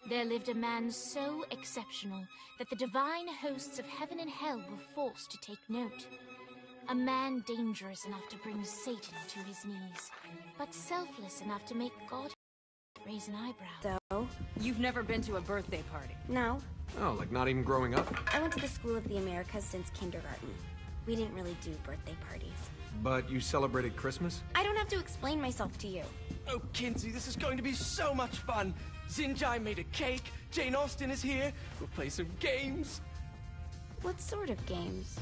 there lived a man so exceptional that the divine hosts of heaven and hell were forced to take note. A man dangerous enough to bring Satan to his knees, but selfless enough to make God raise an eyebrow. So? You've never been to a birthday party? No. Oh, like not even growing up? I went to the School of the Americas since kindergarten. We didn't really do birthday parties. But you celebrated Christmas? I don't have to explain myself to you. Oh, Kinsey, this is going to be so much fun. Xinjai made a cake, Jane Austen is here, we'll play some games. What sort of games?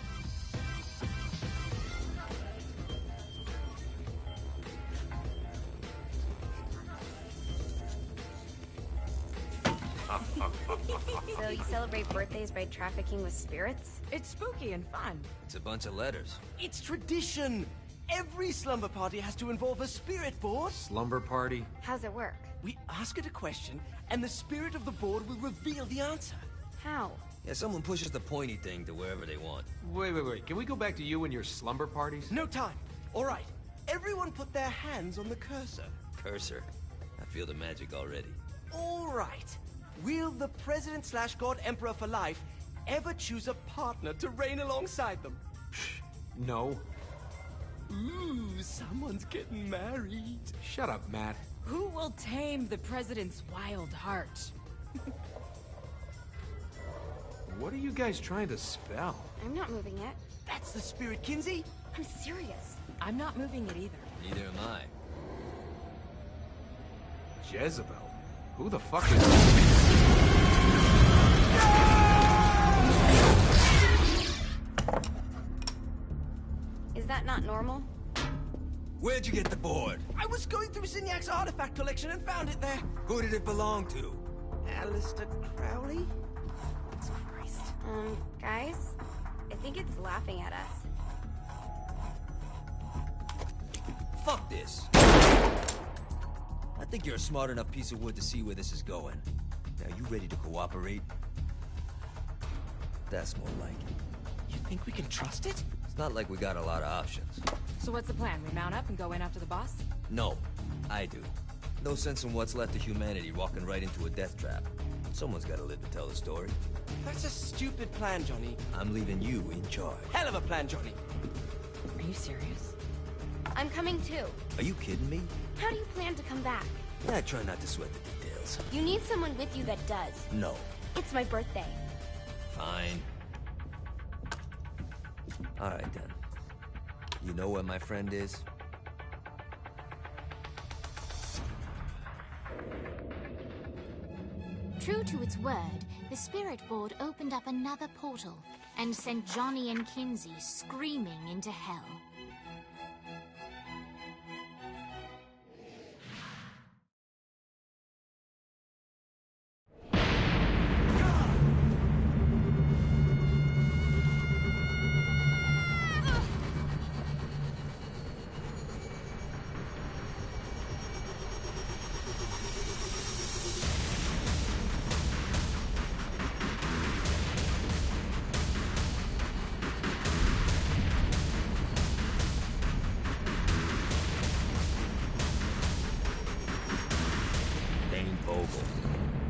So you celebrate birthdays by trafficking with spirits? It's spooky and fun. It's a bunch of letters. It's tradition. Every slumber party has to involve a spirit board. Slumber party? How's it work? We ask it a question, and the spirit of the board will reveal the answer. How? Yeah, someone pushes the pointy thing to wherever they want. Wait. Can we go back to you and your slumber parties? No time. All right. Everyone put their hands on the cursor. Cursor. I feel the magic already. All right. Will the President/God Emperor for life ever choose a partner to reign alongside them? No. Ooh, someone's getting married. Shut up, Matt. Who will tame the president's wild heart? What are you guys trying to spell? I'm not moving it. That's the spirit, Kinsey. I'm serious. I'm not moving it either. Neither am I. Jezebel? Who the fuck is... Is that not normal? Where'd you get the board? I was going through Signac's artifact collection and found it there. Who did it belong to? Alistair Crowley? Christ. Guys? I think it's laughing at us. Fuck this. I think you're a smart enough piece of wood to see where this is going. Now, you ready to cooperate? That's more like it. You think we can trust it? It's not like we got a lot of options. So what's the plan? We mount up and go in after the boss? No, I do. No sense in what's left of humanity walking right into a death trap. Someone's gotta live to tell the story. That's a stupid plan, Johnny. I'm leaving you in charge. Hell of a plan, Johnny. Are you serious? I'm coming too. Are you kidding me? How do you plan to come back? Yeah, I try not to sweat the details. You need someone with you that does. No. It's my birthday. Fine. Alright then. You know where my friend is? True to its word, the spirit board opened up another portal and sent Johnny and Kinsey screaming into hell.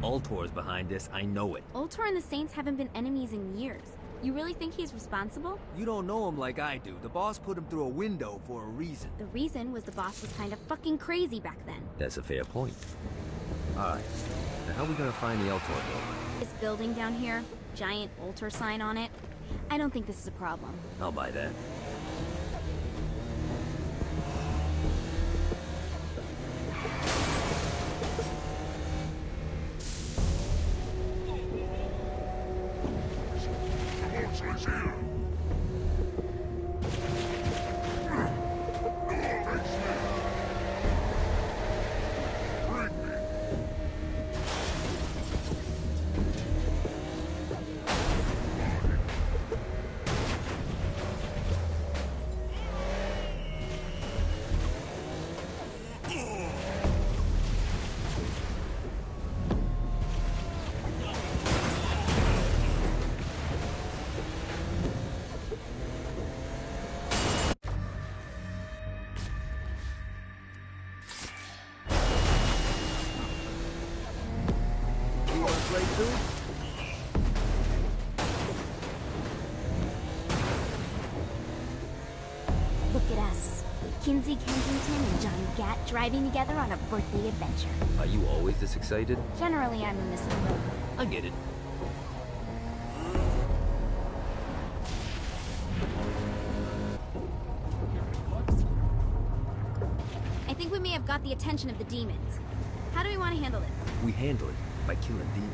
Ultor's behind this, I know it. Ultor and the Saints haven't been enemies in years. You really think he's responsible? You don't know him like I do. The boss put him through a window for a reason. The reason was the boss was kind of fucking crazy back then. That's a fair point. Alright, now how are we gonna find the Ultor building? This building down here, giant Ultor sign on it. I don't think this is a problem. I'll buy that. food? Look at us. Kinsey Kensington and Johnny Gat driving together on a birthday adventure. Are you always this excited? Generally, I'm a misanthrope. I get it. I think we may have got the attention of the demons. How do we want to handle this? We handle it by killing demons.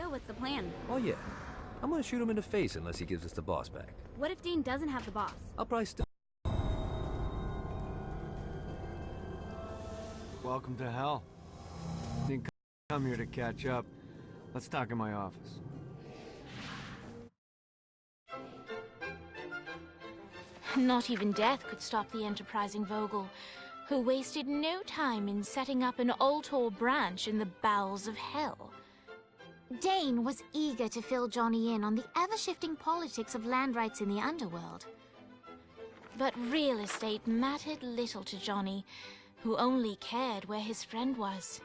What's the plan? Oh yeah. I'm gonna shoot him in the face unless he gives us the boss back. What if Dean doesn't have the boss? I'll probably still... Welcome to hell. Didn't come here to catch up. Let's talk in my office. Not even death could stop the enterprising Vogel, who wasted no time in setting up an Ultor branch in the bowels of hell. Dane was eager to fill Johnny in on the ever-shifting politics of land rights in the underworld. But real estate mattered little to Johnny, who only cared where his friend was.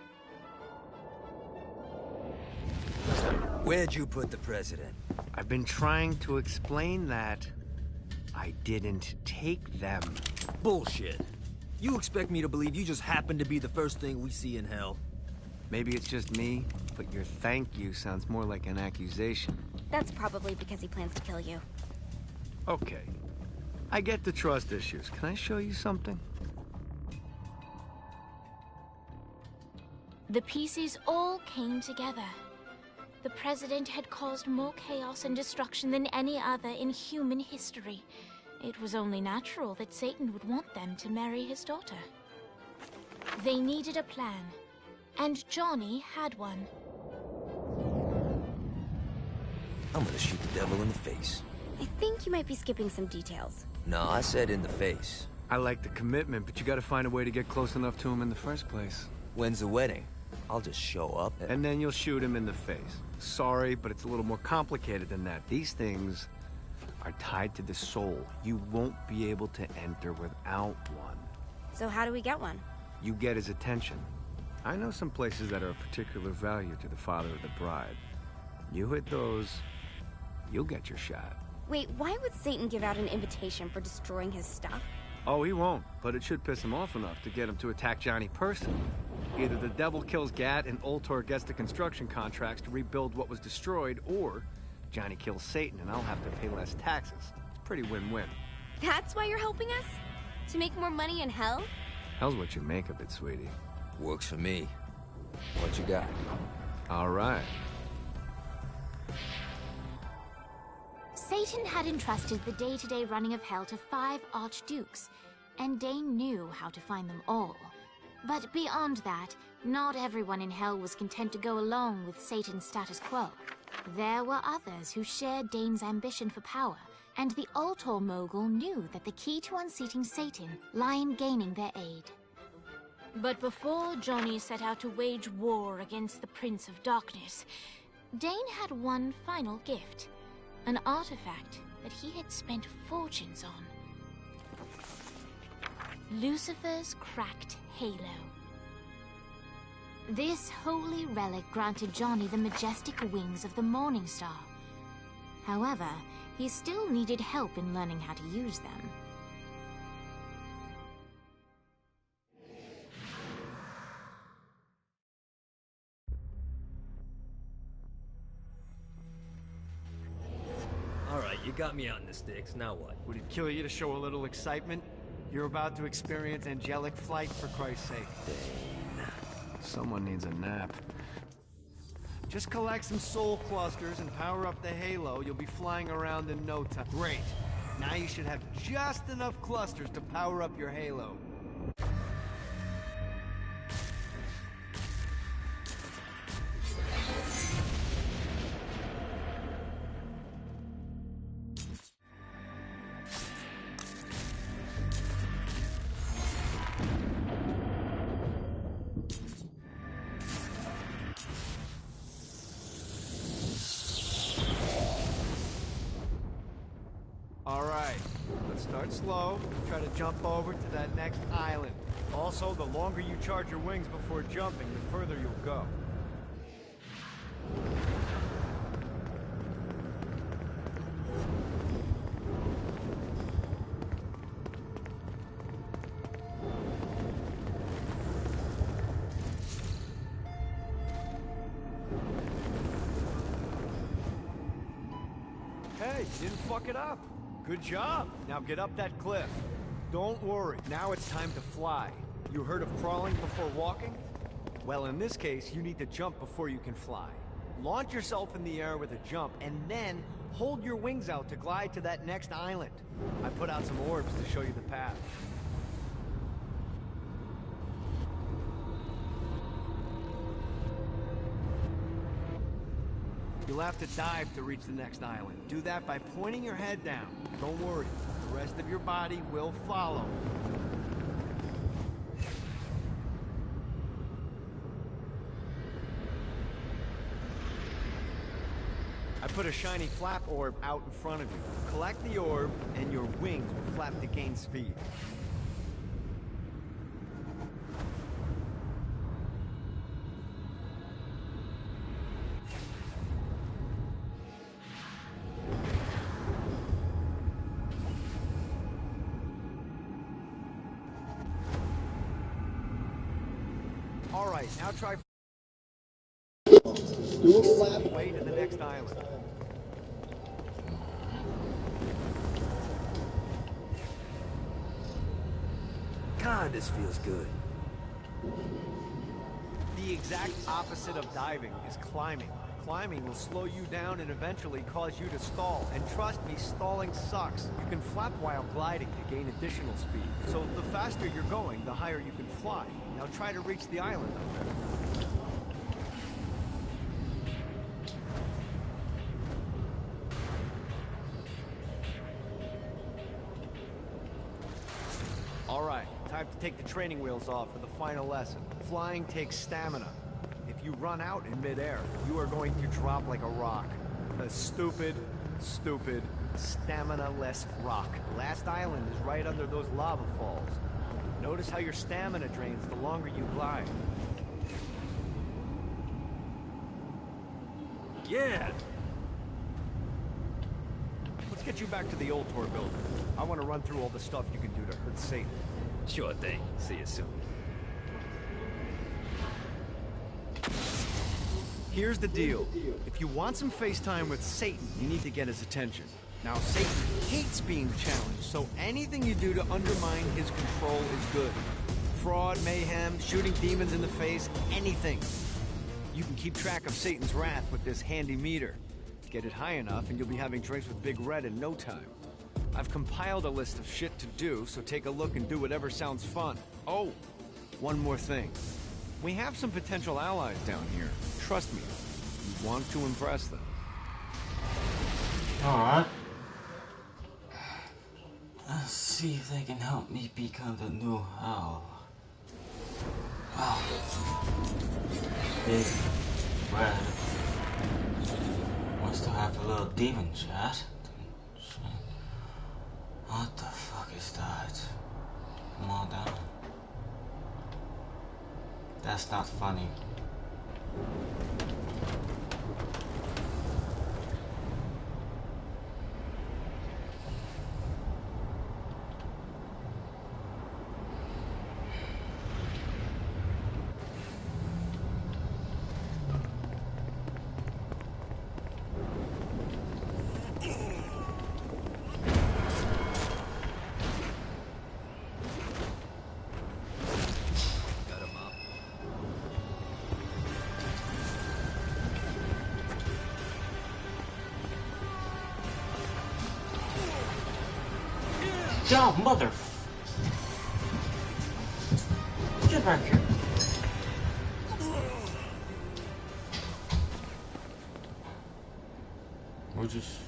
Where'd you put the president? I've been trying to explain that. I didn't take them. Bullshit. You expect me to believe you just happened to be the first thing we see in hell? Maybe it's just me, but your thank you sounds more like an accusation. That's probably because he plans to kill you. Okay. I get the trust issues. Can I show you something? The pieces all came together. The president had caused more chaos and destruction than any other in human history. It was only natural that Satan would want them to marry his daughter. They needed a plan, and Johnny had one. I'm gonna shoot the devil in the face. I think you might be skipping some details. No, I said in the face. I like the commitment, but you gotta find a way to get close enough to him in the first place. When's the wedding? I'll just show up And then you'll shoot him in the face. Sorry, but it's a little more complicated than that. These things are tied to the soul. You won't be able to enter without one. So how do we get one? You get his attention. I know some places that are of particular value to the father of the bride. You hit those, you'll get your shot. Wait, why would Satan give out an invitation for destroying his stuff? Oh, he won't, but it should piss him off enough to get him to attack Johnny personally. Either the devil kills Gat and Ultor gets the construction contracts to rebuild what was destroyed, or Johnny kills Satan and I'll have to pay less taxes. It's pretty win-win. That's why you're helping us? To make more money in hell? Hell's what you make of it, sweetie. Works for me. What you got? All right. Satan had entrusted the day-to-day running of hell to 5 archdukes, and Dane knew how to find them all. But beyond that, not everyone in hell was content to go along with Satan's status quo. There were others who shared Dane's ambition for power, and the Ultor mogul knew that the key to unseating Satan lay in gaining their aid. But before Johnny set out to wage war against the Prince of Darkness, Dane had one final gift, an artifact that he had spent fortunes on. Lucifer's cracked halo. This holy relic granted Johnny the majestic wings of the Morning Star. However, he still needed help in learning how to use them. Alright, you got me out in the sticks, now what? Would it kill you to show a little excitement? You're about to experience angelic flight, for Christ's sake. Someone needs a nap. Just collect some soul clusters and power up the halo. You'll be flying around in no time. Great. Now you should have just enough clusters to power up your halo. Alright, let's start slow. Try to jump over to that next island. Also, the longer you charge your wings before jumping, the further you'll go. Hey, you didn't fuck it up. Good job. Now get up that cliff. Don't worry, now it's time to fly. You heard of crawling before walking? Well, in this case, you need to jump before you can fly. Launch yourself in the air with a jump, and then hold your wings out to glide to that next island. I put out some orbs to show you the path. You'll have to dive to reach the next island. Do that by pointing your head down. Don't worry, the rest of your body will follow. I put a shiny flap orb out in front of you. Collect the orb, and your wings will flap to gain speed. Alright, now try way to the next island. God, this feels good. The exact opposite of diving is climbing. Climbing will slow you down and eventually cause you to stall. And trust me, stalling sucks. You can flap while gliding to gain additional speed. So the faster you're going, the higher you can fly. Now try to reach the island up there. Alright, time to take the training wheels off for the final lesson. Flying takes stamina. If you run out in midair, you are going to drop like a rock. A stupid, stamina-less rock. Last island is right under those lava falls. Notice how your stamina drains the longer you glide. Yeah! Let's get you back to the old tour building. I want to run through all the stuff you can do to hurt Satan. Sure thing. See you soon. Here's the deal. If you want some FaceTime with Satan, you need to get his attention. Now, Satan hates being challenged, so anything you do to undermine his control is good. Fraud, mayhem, shooting demons in the face, anything. You can keep track of Satan's wrath with this handy meter. Get it high enough and you'll be having drinks with Big Red in no time. I've compiled a list of shit to do, so take a look and do whatever sounds fun. Oh, one more thing. We have some potential allies down here. Trust me, you want to impress them. Alright. Let's see if they can help me become the new hell. Wow. Big Red wants to have a little demon chat. What the fuck is that? Come on down. That's not funny. Yo, mother! Get back here! We're just...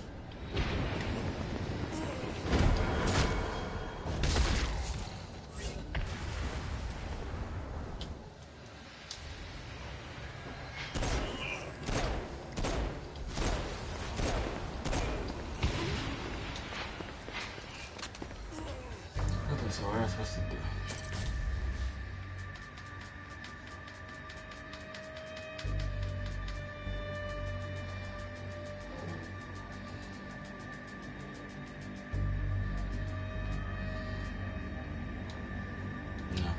So what am I supposed to do? No.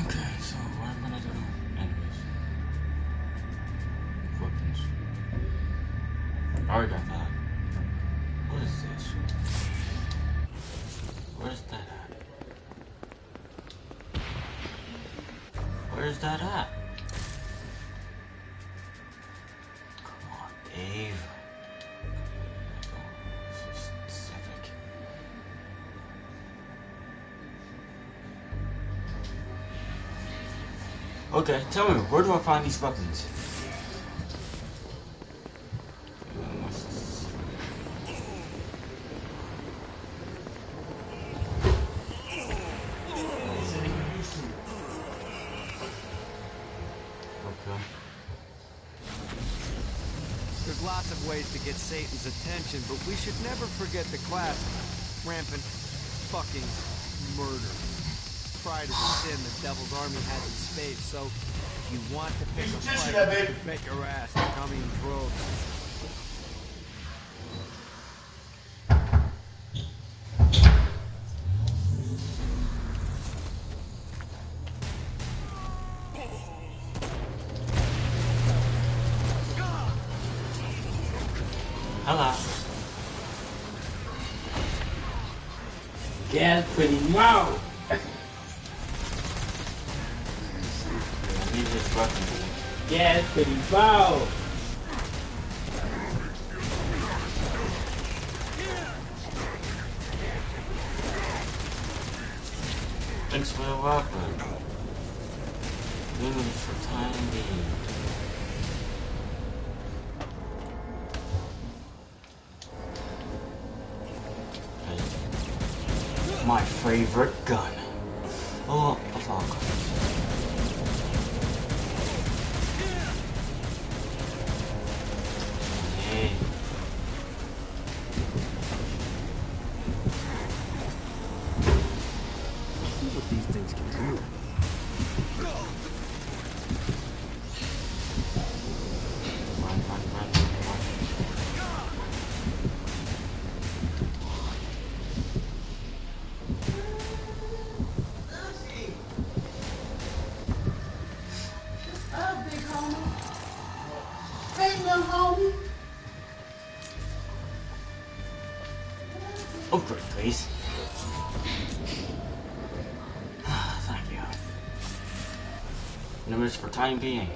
Okay, so what I'm gonna do? Enemies. Weapons. I already got that. What is this? Where's that at? Where's that at? Come on, Dave. So specific. Okay, tell me, where do I find these weapons? There's lots of ways to get Satan's attention, but we should never forget the classic. Rampant fucking murder. Pride is a sin the devil's army has in spades, so if you want to pick a fight, make your ass come in droves. Hello. Get pretty low. Leave this fucking get pretty low. Thanks for the weapon. Limited for time being. My favorite gun. Oh, fuck. Hey. See what these things can do. Run. Upgrade, please. Thank you. Numbers for time being.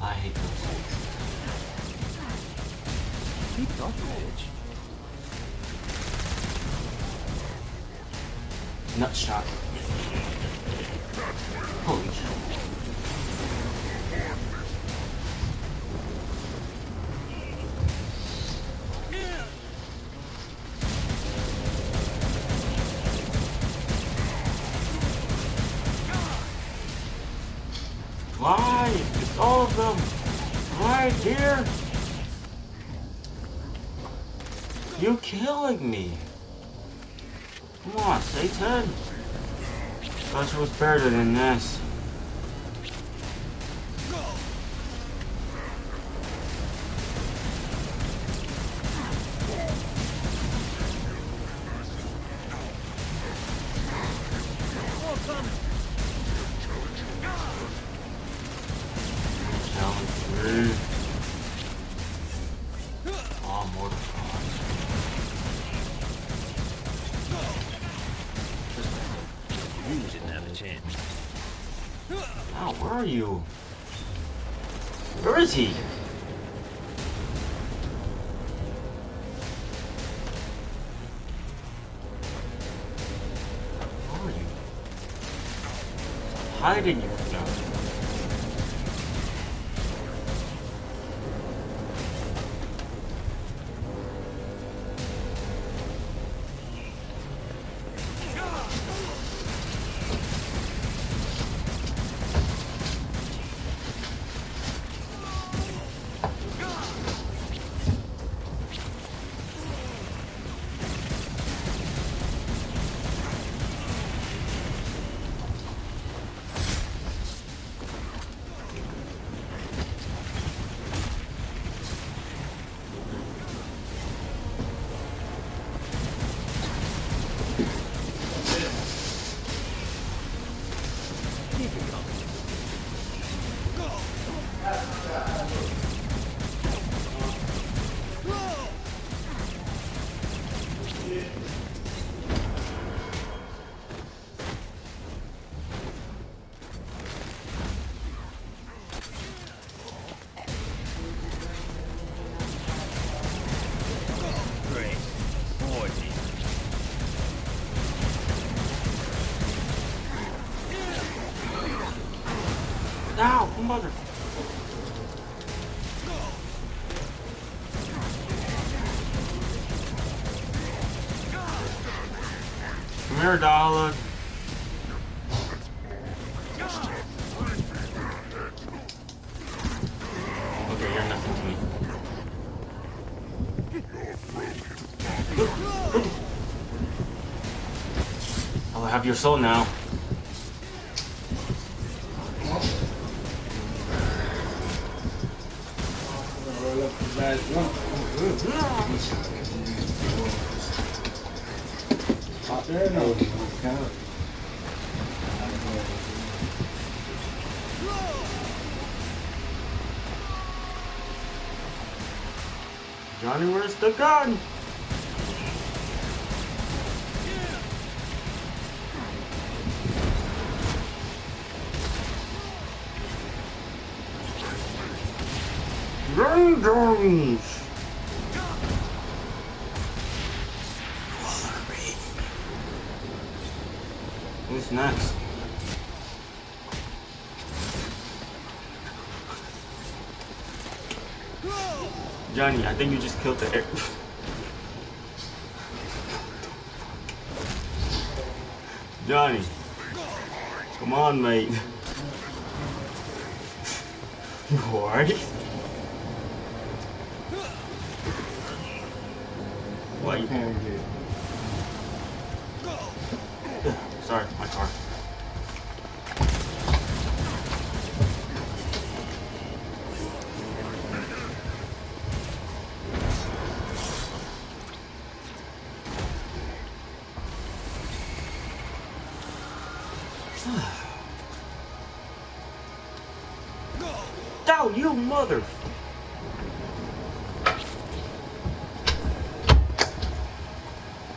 I hate those things. Keep up, bitch. Nut shot. Holy shit. Why? It's all of them! Right here! You killing me! Come on, Satan! Thought you was better than this. Challenge 3. Oh, mortal combs. You didn't have a chance. Now, where are you? Where is he? Where are you? Hiding you now. Great. 40. Now, mother. Come here, dog. Okay, you're nothing to me. I'll have your soul now. Johnny, where's the gun? Run, Johnny! Who's next? Johnny, I think you just killed the air. Johnny, come on, mate. You alright? Why you here? Sorry, my car. Down, you mother!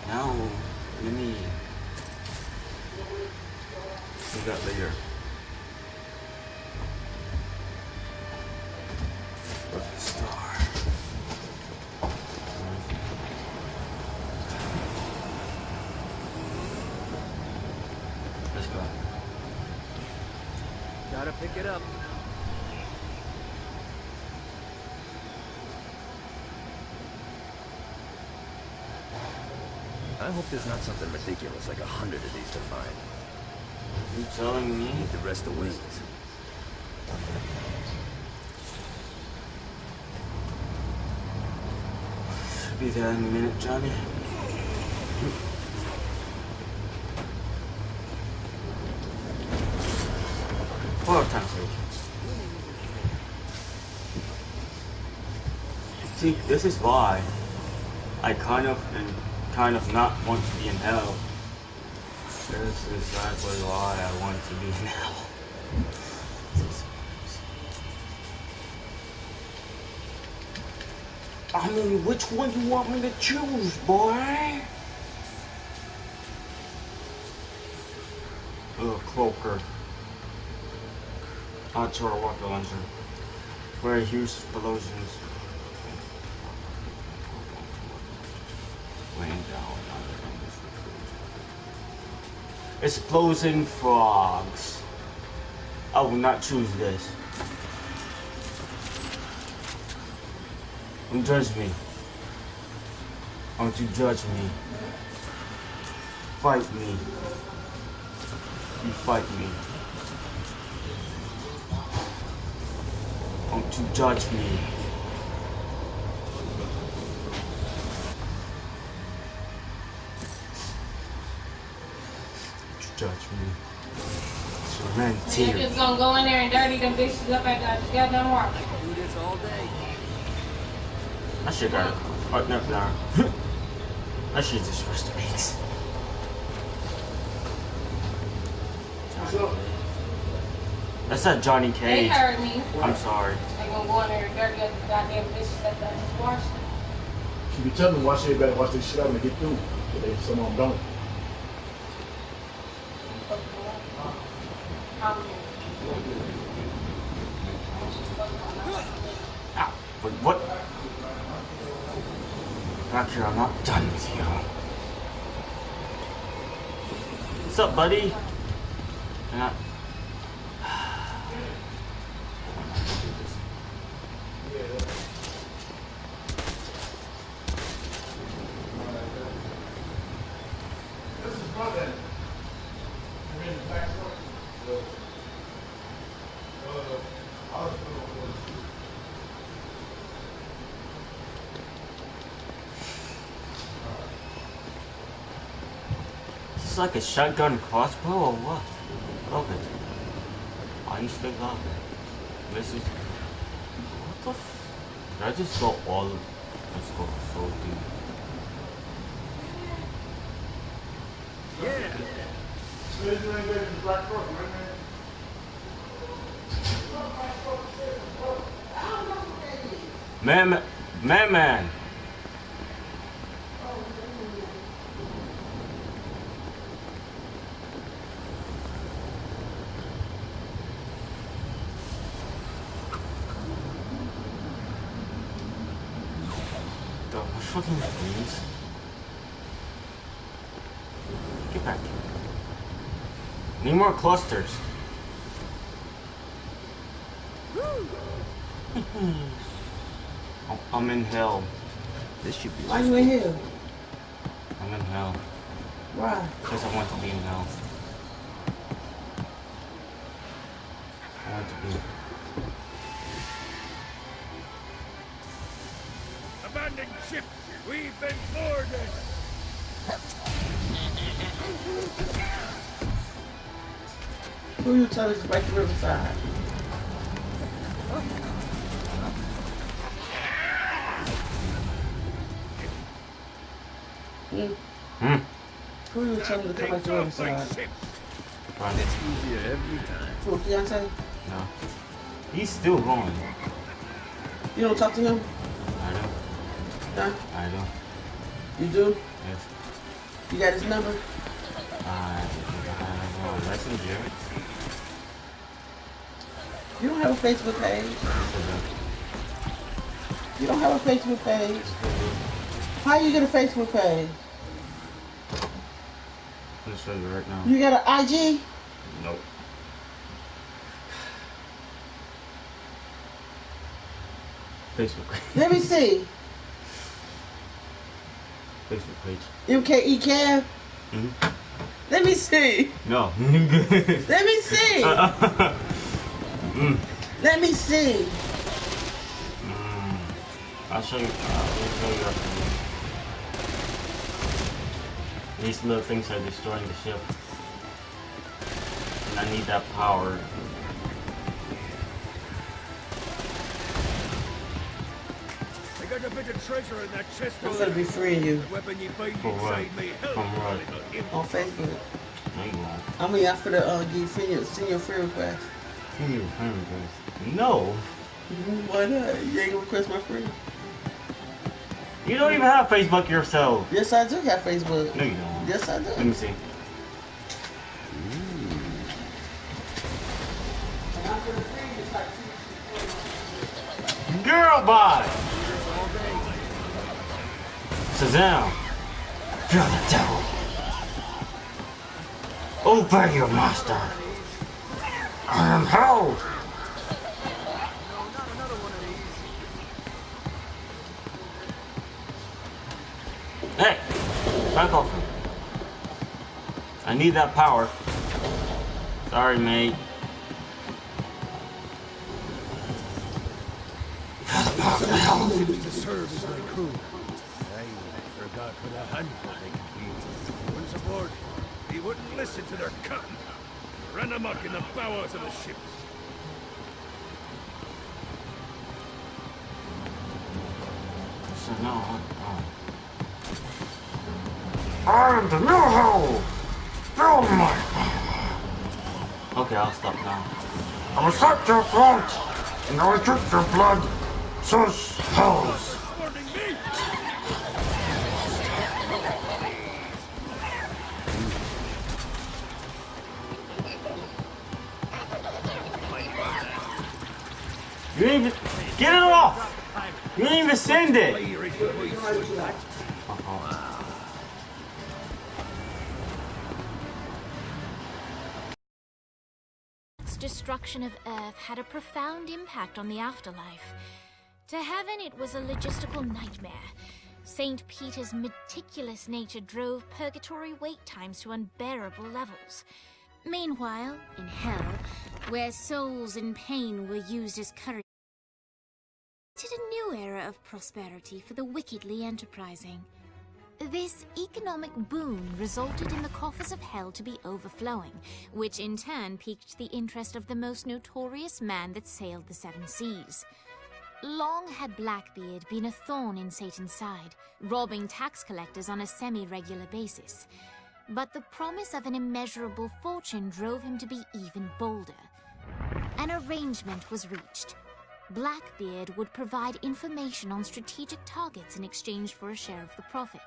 Now, let me... We got later. Perfect star. Let's go. Gotta pick it up. I hope there's not something ridiculous like 100 of these to find. You telling me? Need the rest of wings. Should be there in a minute, Johnny. Well, time for it. See, this is why I kind of not want to be in hell. This is exactly why I want to be in hell. I mean, which one you want me to choose, boy? Cloaker. Onto our rocket launcher. Very huge explosions. Laying down. Exploding frogs. I will not choose this. Don't judge me. Don't you judge me. Fight me. You fight me. Don't you judge me. Don't you judge me. You're just gonna go in there and dirty them dishes up at that goddamn work. I can do this all day. That shit got it. Oh, no. That shit just rushed the beats. That's not Johnny Cage. They heard me. I'm sorry. They gonna go in there and dirty up the goddamn dishes at that wash. She be telling me watch everybody watch this shit out when they get through. But they, some of them don't. Ah, but what? Actually, I'm not done with you. What's up, buddy? You're not... Is this like a shotgun crossbow or what? Love it. I used to love it. This is... What the f... Did I just go all... Let's go so deep. Yeah. Man. fucking things. Get back here. Need more clusters. I'm in hell. This should be. Why you in here? I'm in hell. Why? Because I want to be in hell. I want to be. Abandoned ship! We've been boarded! Who you tell us back to Riverside? Who you tell me to come back to Riverside? It's easier every time. Who, fiance? No. He's still going. You don't talk to him? I do. Huh? I do. You do? Yes. You got his number? I have a messenger. You don't have a Facebook page? You don't have a Facebook page? How you get a Facebook page? I'm gonna show you right now. You got an IG? Nope. Facebook. Let me see. Facebook page. MKE Cam? Let me see. No. Let me see. Let me see. I'll show you. I'll show you after this. These little things are destroying the ship. And I need that power. I got a bit of treasure in that chest. I'm gonna be freeing you. The weapon you find For what? inside may help. From what? On Facebook. No, you won't. I mean, after the send your friend request. Send your friend request. No. Why not? You ain't gonna request my friend. You don't even have Facebook yourself. Yes, I do have Facebook. No, you don't. Yes, I do. Let me see. Girl, bye. Shazam. You're the devil. Obey your master. I am hell. Hey, back off. I need that power. Sorry, mate. Ships to serve as my crew. I forgot what a handful they could be. Once aboard, he wouldn't listen to their cotton. Ran amok in the bowels of the ship. So no, I am the new hell! Feel my power! Okay, I'll stop now. I will set your throat, and I will drink your blood. Sus hells! You didn't even... Get it off! You didn't even send it! Its destruction of Earth had a profound impact on the afterlife. To heaven, it was a logistical nightmare. St. Peter's meticulous nature drove purgatory wait times to unbearable levels. Meanwhile, in hell, where souls in pain were used as currency, a new era of prosperity for the wickedly enterprising. This economic boon resulted in the coffers of hell to be overflowing, which in turn piqued the interest of the most notorious man that sailed the seven seas. Long had Blackbeard been a thorn in Satan's side, robbing tax collectors on a semi-regular basis. But the promise of an immeasurable fortune drove him to be even bolder. An arrangement was reached. Blackbeard would provide information on strategic targets in exchange for a share of the profit.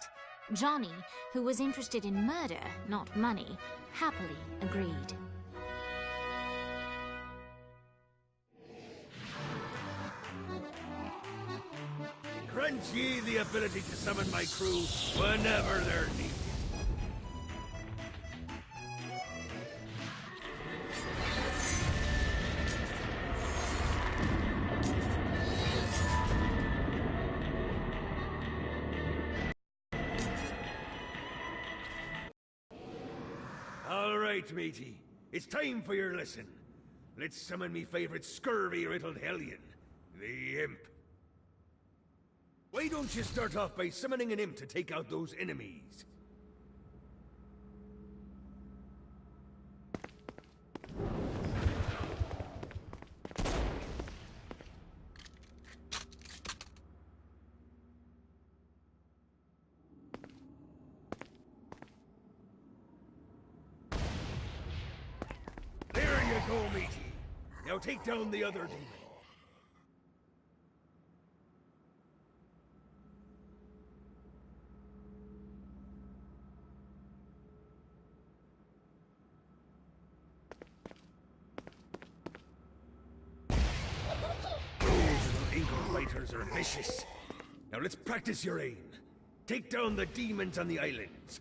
Johnny, who was interested in murder, not money, happily agreed. grant ye the ability to summon my crew whenever they're needed. All right, matey. It's time for your lesson. Let's summon me favorite scurvy-riddled hellion, the Imp. Why don't you start off by summoning an imp to take out those enemies? There you go, matey. Now take down the other demon. Fighters are vicious. Now let's practice your aim. Take down the demons on the islands.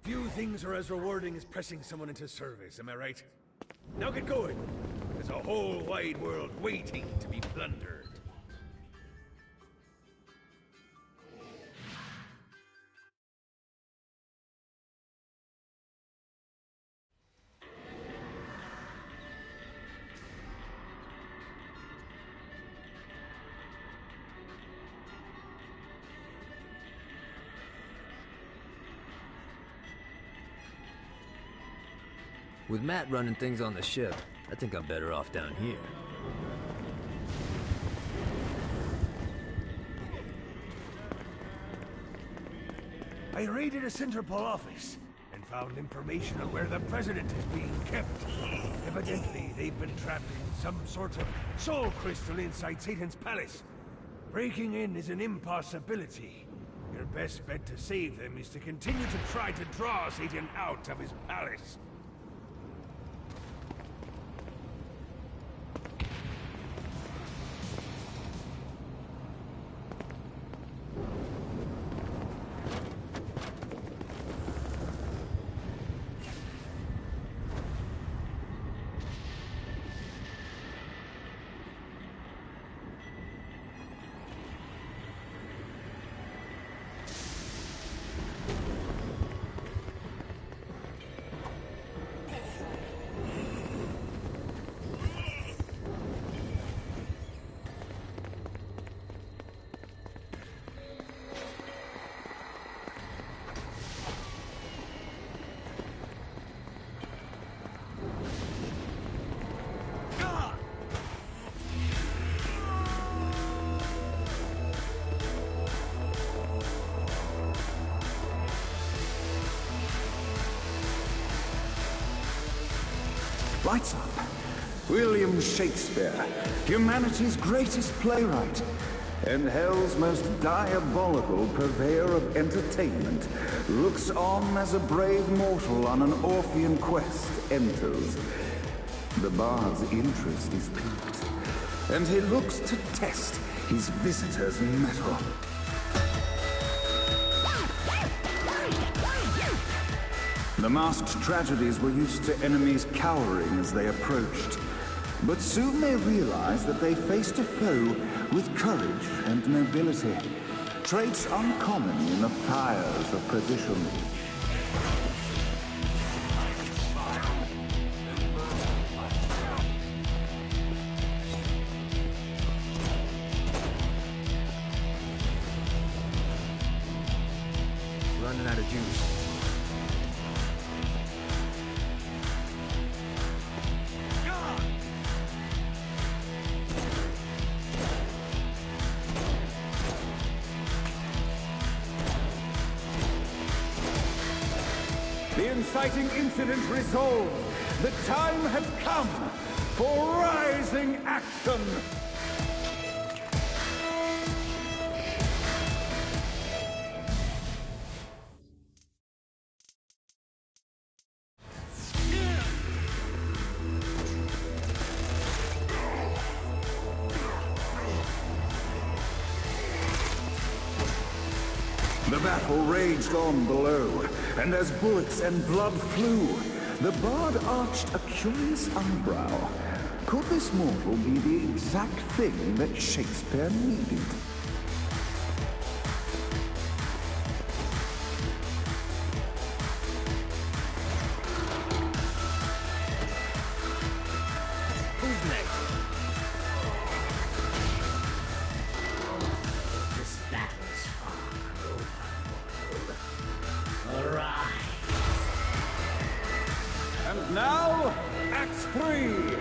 Few things are as rewarding as pressing someone into service, am I right? Now get going. There's a whole wide world waiting to be plundered. With Matt running things on the ship, I think I'm better off down here. I raided a Centerpol office and found information on where the President is being kept. Evidently, they've been trapped in some sort of soul crystal inside Satan's palace. Breaking in is an impossibility. Your best bet to save them is to continue to try to draw Satan out of his palace. Lights up. William Shakespeare, humanity's greatest playwright, and hell's most diabolical purveyor of entertainment, looks on as a brave mortal on an Orphean quest enters. The bard's interest is piqued, and he looks to test his visitor's mettle. The masked tragedies were used to enemies cowering as they approached, but soon they realized that they faced a foe with courage and nobility, traits uncommon in the fires of perdition. Running out of juice. The inciting incident resolved. The time had come for rising action. battle raged on below, and as bullets and blood flew, the bard arched a curious eyebrow. Could this mortal be the exact thing that Shakespeare needed? Who's next? This battle's far over. Arise. And now, Act 3!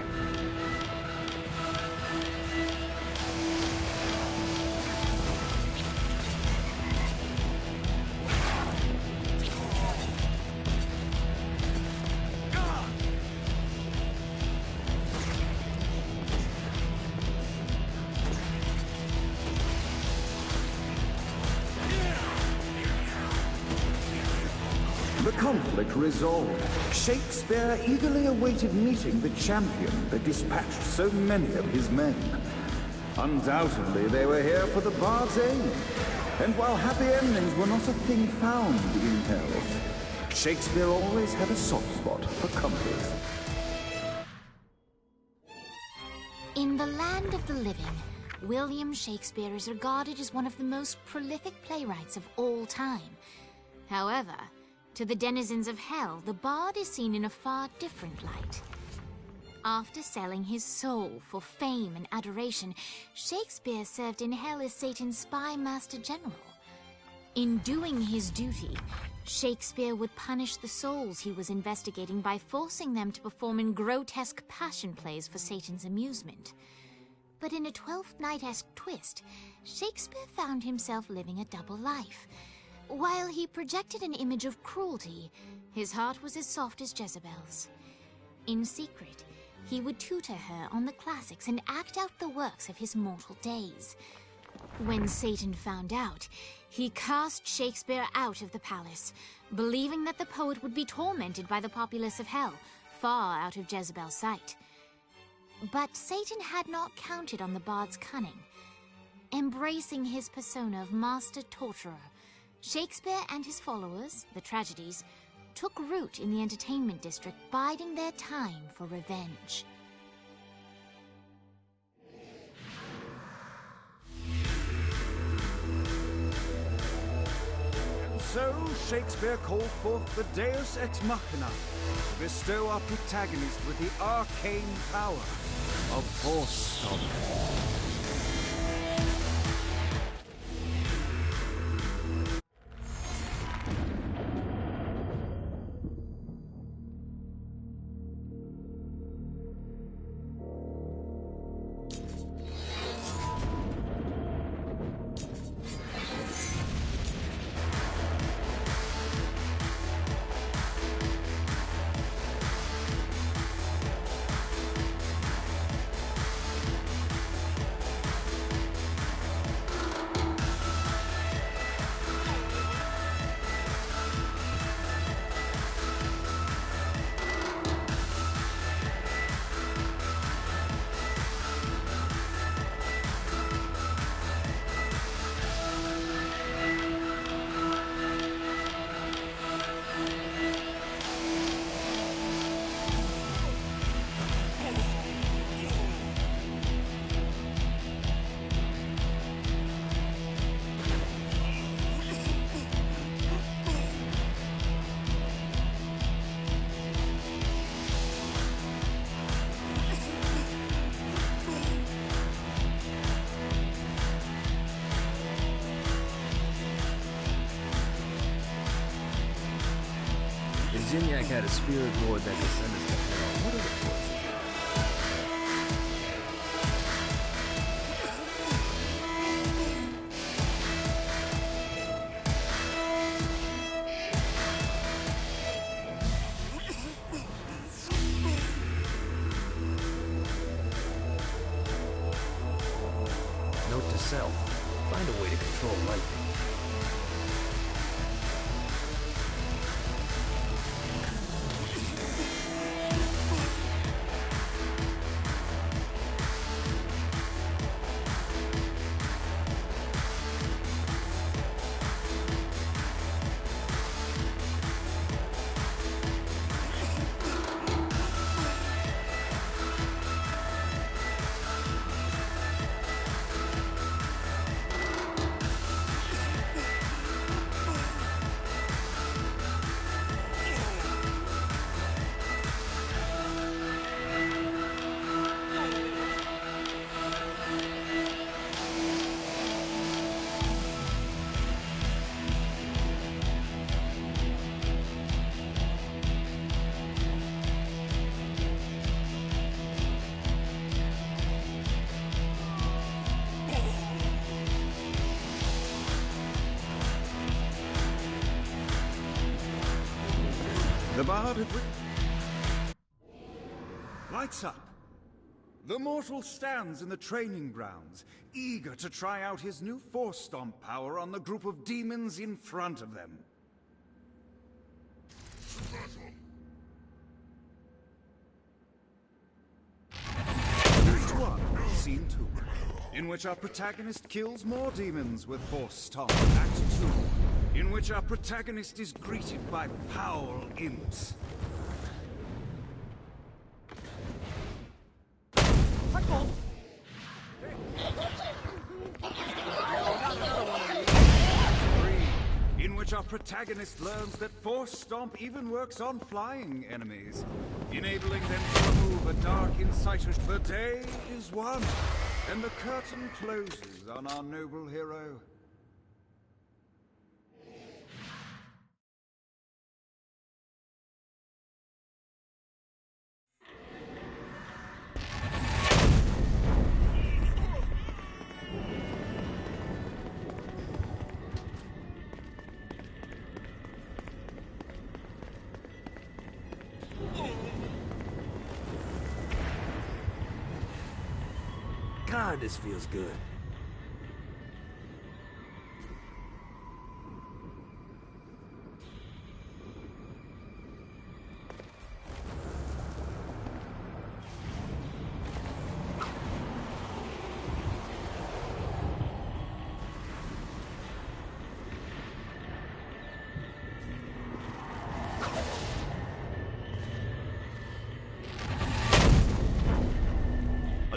The conflict resolved, Shakespeare eagerly awaited meeting the champion that dispatched so many of his men. Undoubtedly, they were here for the bard's aid. And while happy endings were not a thing found in hell, Shakespeare always had a soft spot for comfort. In the land of the living, William Shakespeare is regarded as one of the most prolific playwrights of all time. However, to the denizens of hell, the bard is seen in a far different light. After selling his soul for fame and adoration, Shakespeare served in hell as Satan's spy master general. In doing his duty, Shakespeare would punish the souls he was investigating by forcing them to perform in grotesque passion plays for Satan's amusement. But in a Twelfth Night-esque twist, Shakespeare found himself living a double life. While he projected an image of cruelty, his heart was as soft as Jezebel's. In secret, he would tutor her on the classics and act out the works of his mortal days. When Satan found out, he cast Shakespeare out of the palace, believing that the poet would be tormented by the populace of hell, far out of Jezebel's sight. But Satan had not counted on the bard's cunning. Embracing his persona of master torturer, Shakespeare and his followers, the tragedies, took root in the entertainment district, biding their time for revenge. And so, Shakespeare called forth the Deus Ex Machina to bestow our protagonist with the arcane power of Force Stomp. Zinyak had a spirit lord that could send us to hell. What are the forces? Note to self. Find a way to control lightning. The bard had Lights up! The mortal stands in the training grounds, eager to try out his new Force Stomp power on the group of demons in front of them. Act 1, Scene 2, in which our protagonist kills more demons with Force Stomp. Act 2, in which our protagonist is greeted by foul imps. In which our protagonist learns that Force Stomp even works on flying enemies, enabling them to remove a dark inciter. The day is won, and the curtain closes on our noble hero. God, this feels good.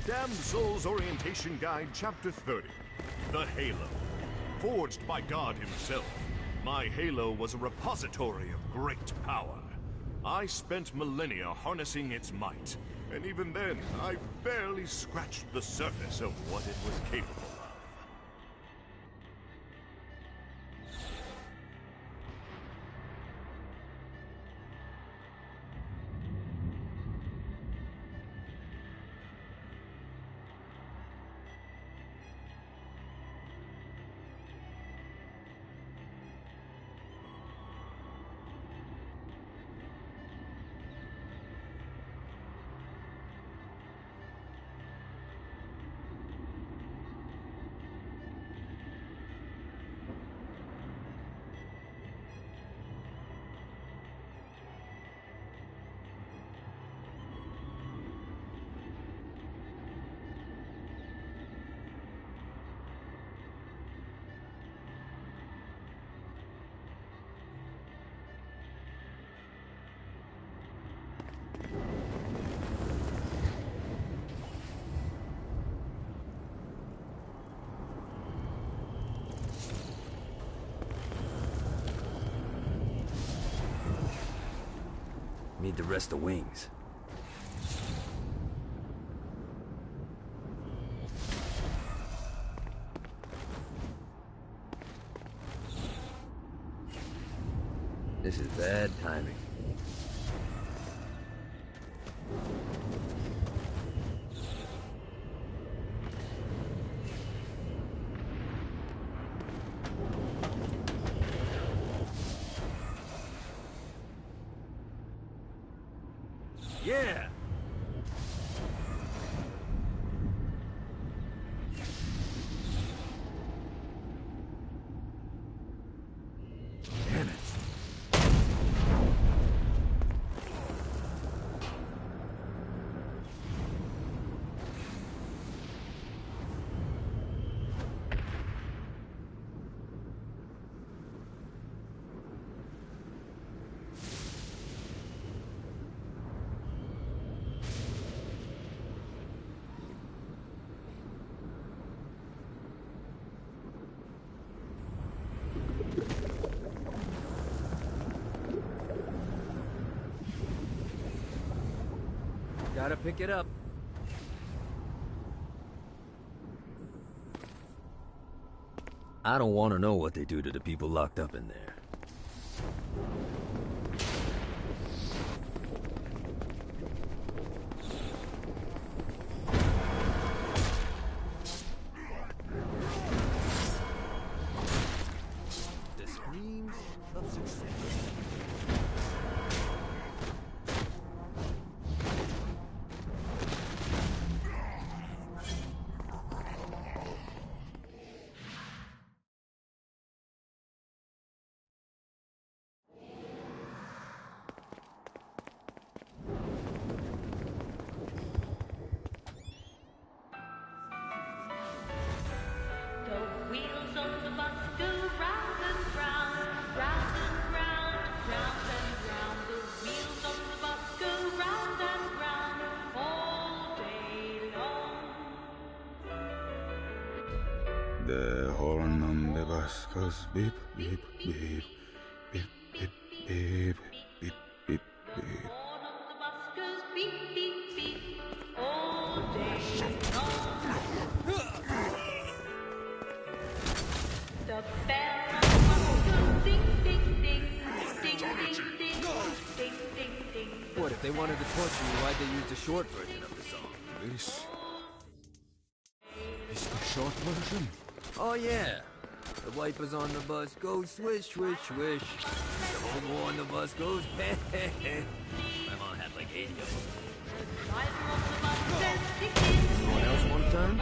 Damned Soul's Orientation Guide, Chapter 30. The Halo. Forged by God himself, my Halo was a repository of great power. I spent millennia harnessing its might, and even then, I barely scratched the surface of what it was capable of. Need to rest the wings. This is bad timing. Yeah! Damn it. Gotta pick it up. I don't want to know what they do to the people locked up in there. The screams of success. The horn on the bus goes beep, beep, beep, beep, beep, beep, beep, beep, beep. What, if they wanted to torture you, why'd they use the short version of the song? This is the short version? Oh yeah. The wipers on the bus go swish, swish, swish. The whole on the bus goes heh, heh, heh. My mom had like 80 of them. Anyone else want a turn?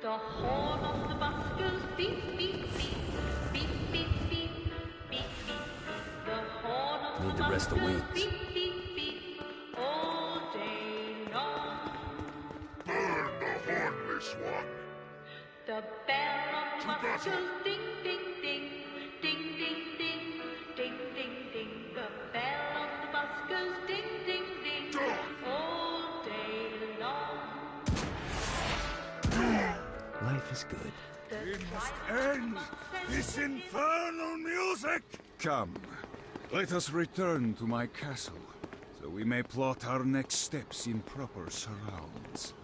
The horn of the bus goes beep, beep, beep, beep, beep, beep, beep, beep, beep. The horn of Need the the rest bus of goes wings. beep, beep, beep, all day long. Burn the hornless one! The bell on the bus goes ding, ding, ding, ding, ding, ding, ding, ding, ding. The bell on the bus goes ding, ding, ding, all day long. Life is good. We must end this infernal music! Come, let us return to my castle, so we may plot our next steps in proper surrounds.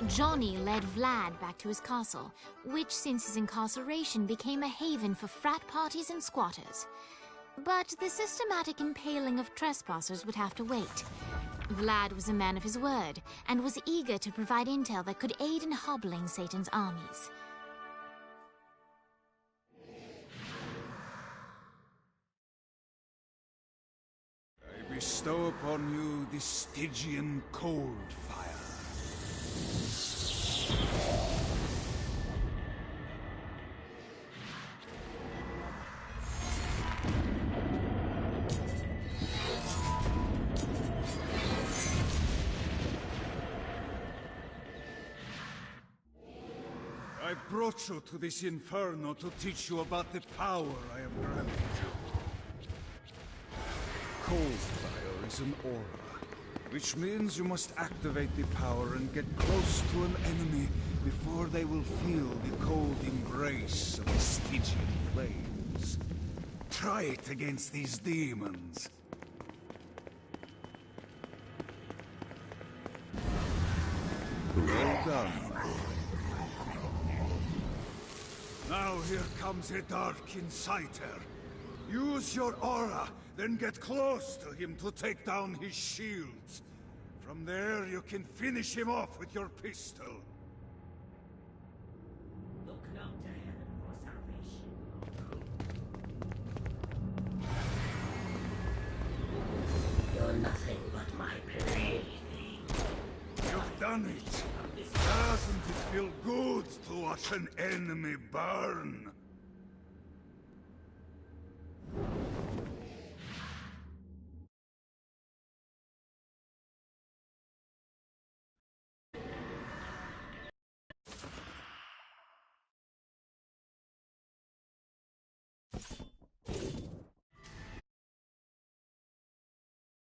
Johnny led Vlad back to his castle, which since his incarceration became a haven for frat parties and squatters. But the systematic impaling of trespassers would have to wait. Vlad was a man of his word, and was eager to provide intel that could aid in hobbling Satan's armies. I bestow upon you the Stygian cold fire. I brought you to this inferno to teach you about the power I have granted you. Cold fire is an aura, which means you must activate the power and get close to an enemy before they will feel the cold embrace of the Stygian flames. Try it against these demons. Well done. Now here comes a dark inciter. Use your aura, then get close to him to take down his shields. From there, you can finish him off with your pistol. Look no to heaven for salvation. You're nothing but my plaything. You've done it. Doesn't it feel good to watch an enemy burn?